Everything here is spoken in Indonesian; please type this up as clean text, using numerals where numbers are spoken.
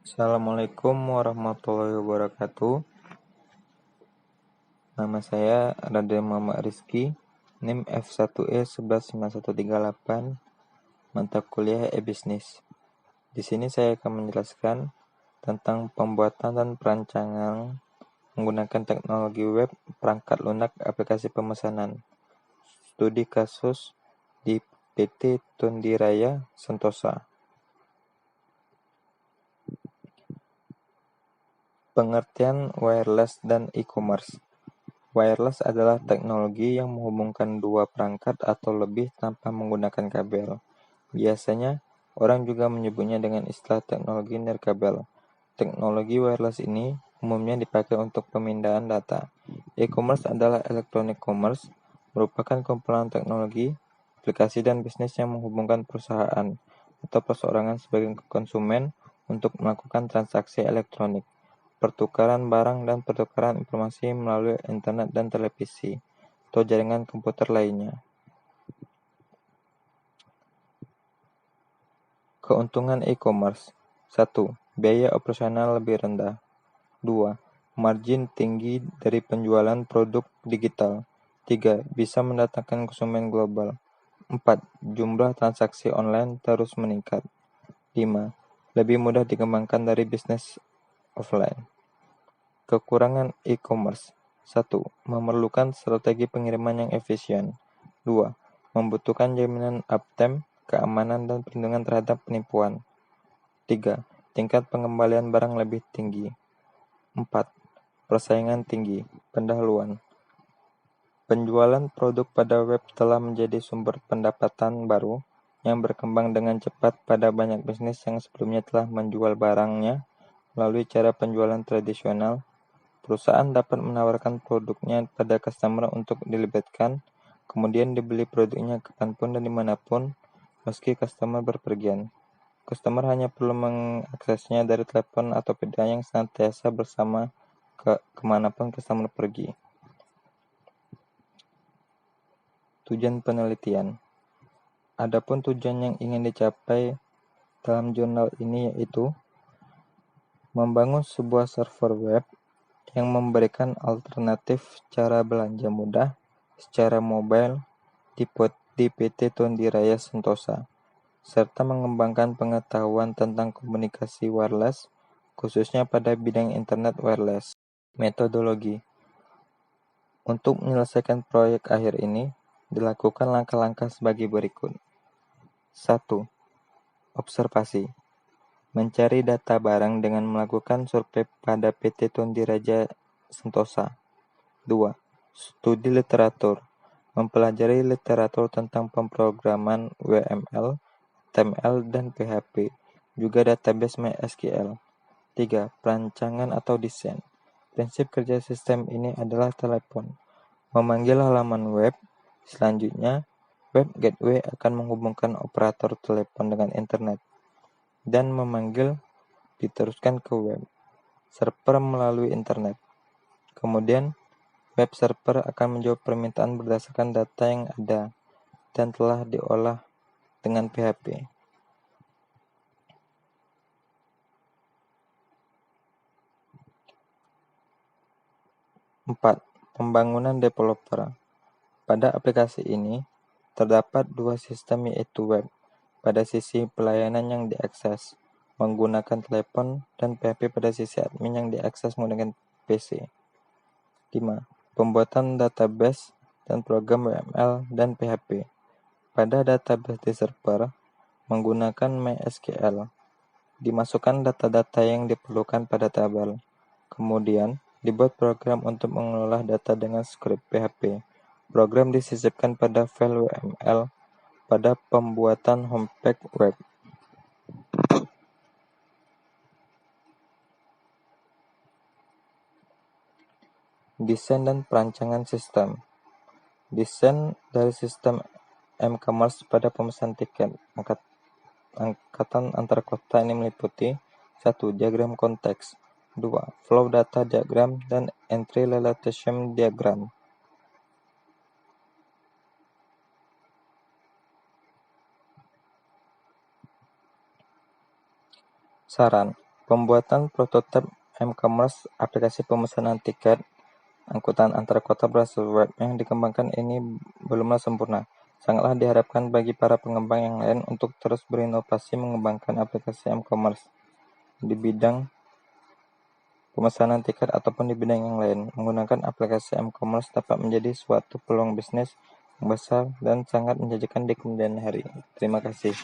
Assalamualaikum warahmatullahi wabarakatuh. Nama saya Raden Muhammad Rizky, NIM F1E119138, mata kuliah e-bisnis. Di sini saya akan menjelaskan tentang pembuatan dan perancangan menggunakan teknologi web perangkat lunak aplikasi pemesanan. Studi kasus di PT Tondiraya Sentosa. Pengertian wireless dan e-commerce. Wireless adalah teknologi yang menghubungkan dua perangkat atau lebih tanpa menggunakan kabel. Biasanya, orang juga menyebutnya dengan istilah teknologi nirkabel. Teknologi wireless ini umumnya dipakai untuk pemindahan data. E-commerce adalah electronic commerce, merupakan kumpulan teknologi, aplikasi dan bisnis yang menghubungkan perusahaan atau perseorangan sebagai konsumen untuk melakukan transaksi elektronik, pertukaran barang dan pertukaran informasi melalui internet dan televisi atau jaringan komputer lainnya. Keuntungan e-commerce. 1. Biaya operasional lebih rendah. 2. Margin tinggi dari penjualan produk digital. 3. Bisa mendatangkan konsumen global. 4. Jumlah transaksi online terus meningkat. 5. Lebih mudah dikembangkan dari bisnis offline. Kekurangan e-commerce. 1. Memerlukan strategi pengiriman yang efisien. 2. Membutuhkan jaminan uptime, keamanan, dan perlindungan terhadap penipuan. 3. Tingkat pengembalian barang lebih tinggi. 4. Persaingan tinggi. Pendahuluan. Penjualan produk pada web telah menjadi sumber pendapatan baru yang berkembang dengan cepat pada banyak bisnis yang sebelumnya telah menjual barangnya melalui cara penjualan tradisional. Perusahaan dapat menawarkan produknya pada customer untuk dilibatkan, kemudian dibeli produknya kapanpun dan dimanapun, meski customer berpergian. Customer hanya perlu mengaksesnya dari telepon atau peda yang senantiasa bersama kemanapun customer pergi. Tujuan penelitian. Adapun tujuan yang ingin dicapai dalam jurnal ini yaitu membangun sebuah server web yang memberikan alternatif cara belanja mudah secara mobile di PT Tondiraya Sentosa, serta mengembangkan pengetahuan tentang komunikasi wireless, khususnya pada bidang internet wireless. Metodologi. Untuk menyelesaikan proyek akhir ini, dilakukan langkah-langkah sebagai berikut. 1. Observasi. Mencari data barang dengan melakukan survei pada PT Tondiraja Sentosa. 2. Studi literatur. Mempelajari literatur tentang pemrograman WML, HTML, dan PHP, juga database MySQL. 3. Perancangan atau desain. Prinsip kerja sistem ini adalah telepon, memanggil halaman web. Selanjutnya, web gateway akan menghubungkan operator telepon dengan internet dan memanggil diteruskan ke web server melalui internet. Kemudian, web server akan menjawab permintaan berdasarkan data yang ada dan telah diolah dengan PHP. 4. Pembangunan developer. Pada aplikasi ini, terdapat dua sistem yaitu web, pada sisi pelayanan yang diakses menggunakan telepon, dan PHP pada sisi admin yang diakses menggunakan PC. 5. Pembuatan database dan program WML dan PHP. Pada database di server, menggunakan MySQL, dimasukkan data-data yang diperlukan pada tabel. Kemudian, dibuat program untuk mengolah data dengan script PHP. Program disisipkan pada file WML pada pembuatan homepage web. Desain dan perancangan sistem. Desain dari sistem m-commerce pada pemesan tiket angkatan antar kota ini meliputi 1. Diagram konteks, 2. Flow data diagram, dan entry realization diagram. Saran. Pembuatan prototipe m-commerce aplikasi pemesanan tiket angkutan antar kota berbasis web yang dikembangkan ini belumlah sempurna. Sangatlah diharapkan bagi para pengembang yang lain untuk terus berinovasi mengembangkan aplikasi m-commerce di bidang pemesanan tiket ataupun di bidang yang lain. Menggunakan aplikasi m-commerce dapat menjadi suatu peluang bisnis yang besar dan sangat menjanjikan di kemudian hari. Terima kasih.